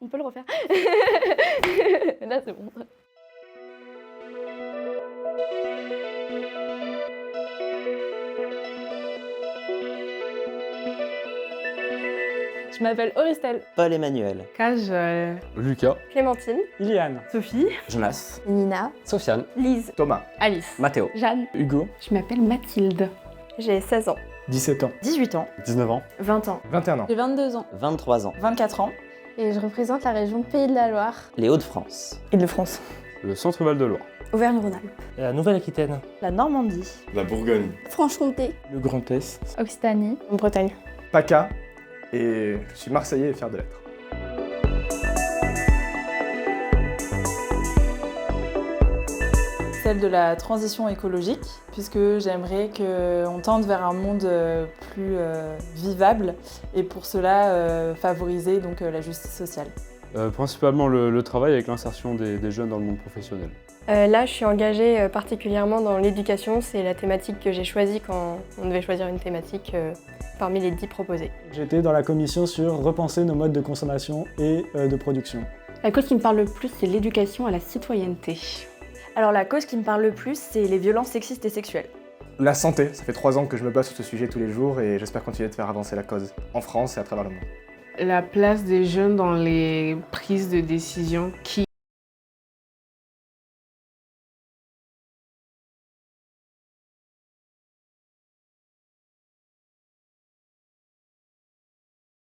On peut le refaire. Là, c'est bon. Je m'appelle Auristel. Paul-Emmanuel, Kajol, Lucas, Clémentine. Iliane, Sophie, Jonas, Nina. Sofiane, Lise. Thomas, Alice. Mathéo, Jeanne. Hugo, je m'appelle Mathilde. J'ai 16 ans. 17 ans, 18 ans, 19 ans, 20 ans, 21 ans, J'ai 22 ans. 23 ans, 24 ans, Et je représente la région Pays de la Loire. les Hauts-de-France, Île-de-France, le centre Val de Loire, Auvergne-Rhône-Alpes. La Nouvelle-Aquitaine. la Normandie, la Bourgogne, Franche-Comté. le Grand Est, Occitanie. Bretagne. PACA, et je suis marseillais et fier de l'être. celle de la transition écologique, puisque j'aimerais qu'on tende vers un monde plus vivable et pour cela favoriser donc, la justice sociale. principalement le travail avec l'insertion des jeunes dans le monde professionnel. Là, je suis engagée particulièrement dans l'éducation. C'est la thématique que j'ai choisie quand on devait choisir une thématique parmi les 10 proposées. J'étais dans la commission sur repenser nos modes de consommation et de production. La cause qui me parle le plus, c'est l'éducation à la citoyenneté. Alors la cause qui me parle le plus, c'est les violences sexistes et sexuelles. La santé, ça fait 3 ans que je me bats sur ce sujet tous les jours et j'espère continuer de faire avancer la cause, en France et à travers le monde. La place des jeunes dans les prises de décision qui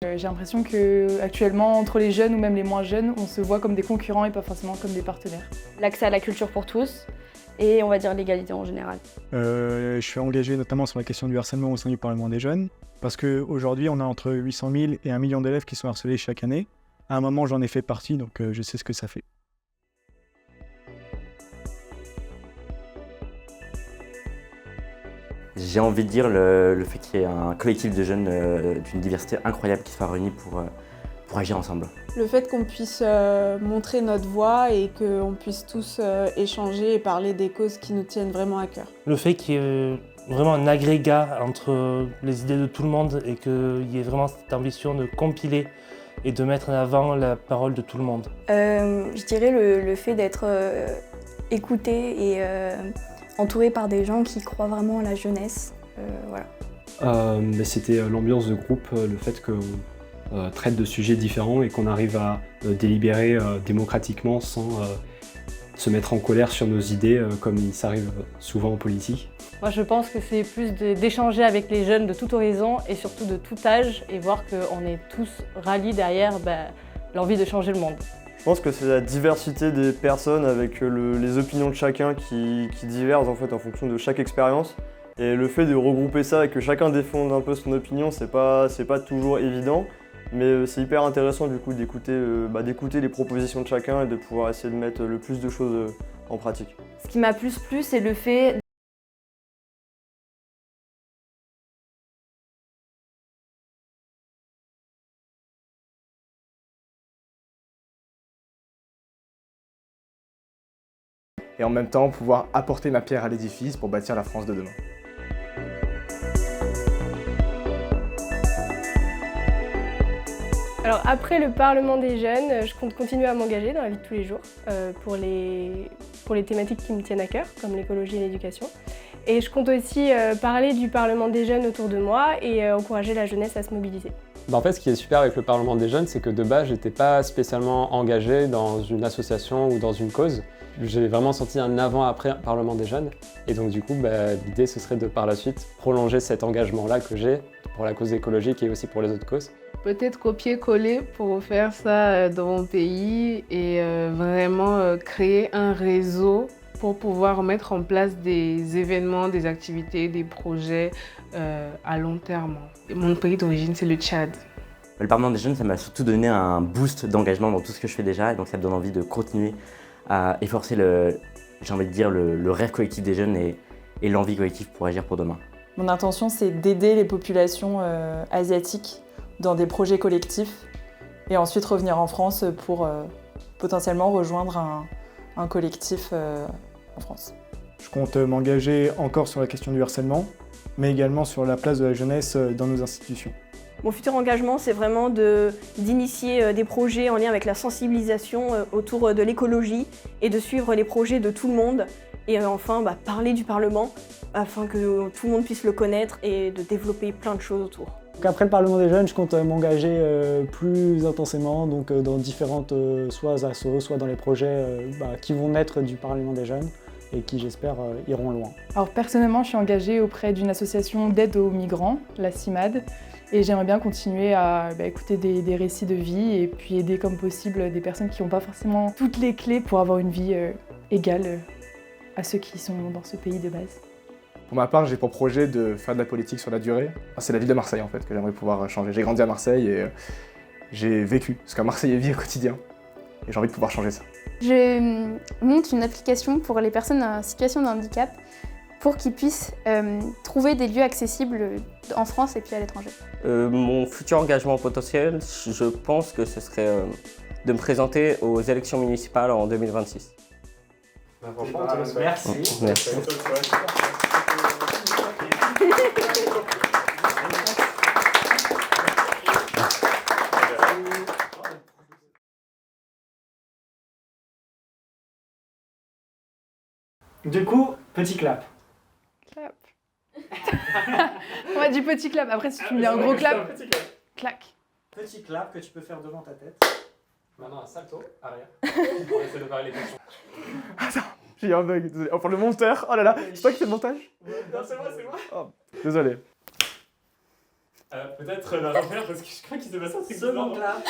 J'ai l'impression qu'actuellement, entre les jeunes ou même les moins jeunes, on se voit comme des concurrents et pas forcément comme des partenaires. L'accès à la culture pour tous et on va dire l'égalité en général. Je suis engagé notamment sur la question du harcèlement au sein du Parlement des jeunes, parce qu'aujourd'hui, on a entre 800 000 et 1 million d'élèves qui sont harcelés chaque année. À un moment, j'en ai fait partie, donc je sais ce que ça fait. J'ai envie de dire le fait qu'il y ait un collectif de jeunes d'une diversité incroyable qui soit réunis pour agir ensemble. Le fait qu'on puisse montrer notre voix et qu'on puisse tous échanger et parler des causes qui nous tiennent vraiment à cœur. Le fait qu'il y ait vraiment un agrégat entre les idées de tout le monde et qu'il y ait vraiment cette ambition de compiler et de mettre en avant la parole de tout le monde. Je dirais le fait d'être écouté et entouré par des gens qui croient vraiment à la jeunesse. Voilà. C'était l'ambiance de groupe, le fait qu'on traite de sujets différents et qu'on arrive à délibérer démocratiquement sans se mettre en colère sur nos idées comme il s'arrive souvent en politique. Moi, je pense que c'est plus d'échanger avec les jeunes de tout horizon et surtout de tout âge et voir qu'on est tous ralliés derrière l'envie de changer le monde. Je pense que c'est la diversité des personnes avec les opinions de chacun qui divergent en fait en fonction de chaque expérience. Et le fait de regrouper ça et que chacun défende un peu son opinion, c'est pas toujours évident. Mais c'est hyper intéressant du coup d'écouter les propositions de chacun et de pouvoir essayer de mettre le plus de choses en pratique. Ce qui m'a plus plu, c'est le fait Et en même temps, pouvoir apporter ma pierre à l'édifice pour bâtir la France de demain. Alors après le Parlement des jeunes, je compte continuer à m'engager dans la vie de tous les jours pour les thématiques qui me tiennent à cœur, comme l'écologie et l'éducation. Et je compte aussi parler du Parlement des jeunes autour de moi et encourager la jeunesse à se mobiliser. En fait, ce qui est super avec le Parlement des jeunes, c'est que de base, j'étais pas spécialement engagé dans une association ou dans une cause. J'ai vraiment senti un avant-après Parlement des jeunes. Et donc du coup, l'idée, ce serait de par la suite prolonger cet engagement-là que j'ai pour la cause écologique et aussi pour les autres causes. peut-être copier-coller pour faire ça dans mon pays et vraiment créer un réseau pour pouvoir mettre en place des événements, des activités, des projets à long terme. Et mon pays d'origine, c'est le Tchad. Le Parlement des jeunes, ça m'a surtout donné un boost d'engagement dans tout ce que je fais déjà, et donc ça me donne envie de continuer à efforcer le rêve collectif des jeunes et l'envie collective pour agir pour demain. Mon intention, c'est d'aider les populations asiatiques dans des projets collectifs et ensuite revenir en France pour potentiellement rejoindre un collectif en France. Je compte m'engager encore sur la question du harcèlement, mais également sur la place de la jeunesse dans nos institutions. Mon futur engagement, c'est vraiment d'initier des projets en lien avec la sensibilisation autour de l'écologie et de suivre les projets de tout le monde. Et enfin, parler du Parlement afin que tout le monde puisse le connaître et de développer plein de choses autour. Donc après le Parlement des jeunes, je compte m'engager plus intensément donc, dans différentes soit assos, soit dans les projets qui vont naître du Parlement des jeunes et qui, j'espère, iront loin. Alors personnellement, je suis engagée auprès d'une association d'aide aux migrants, la CIMAD, et j'aimerais bien continuer à écouter des récits de vie et puis aider comme possible des personnes qui n'ont pas forcément toutes les clés pour avoir une vie égale à ceux qui sont dans ce pays de base. Pour ma part, j'ai pour projet de faire de la politique sur la durée. C'est la ville de Marseille en fait que j'aimerais pouvoir changer. J'ai grandi à Marseille et j'ai vécu ce qu'un Marseillais vit au quotidien. Et j'ai envie de pouvoir changer ça. Je monte une application pour les personnes en situation de handicap pour qu'ils puissent trouver des lieux accessibles en France et puis à l'étranger. Mon futur engagement potentiel, je pense que ce serait de me présenter aux élections municipales en 2026. Merci. Merci. Du coup, petit clap. Clap. On va du petit clap. Après, si tu mets un gros clap, clac. Petit clap que tu peux faire devant ta tête. Maintenant un salto arrière. On essaie de varier les questions. Attends, j'ai eu un bug, désolé. Enfin le monteur, oh là là, c'est toi qui fais le montage? Non, c'est moi, c'est moi. Oh, désolé. Peut-être la refaire parce que je crois qu'il s'est passé un truc bizarre. Second clap.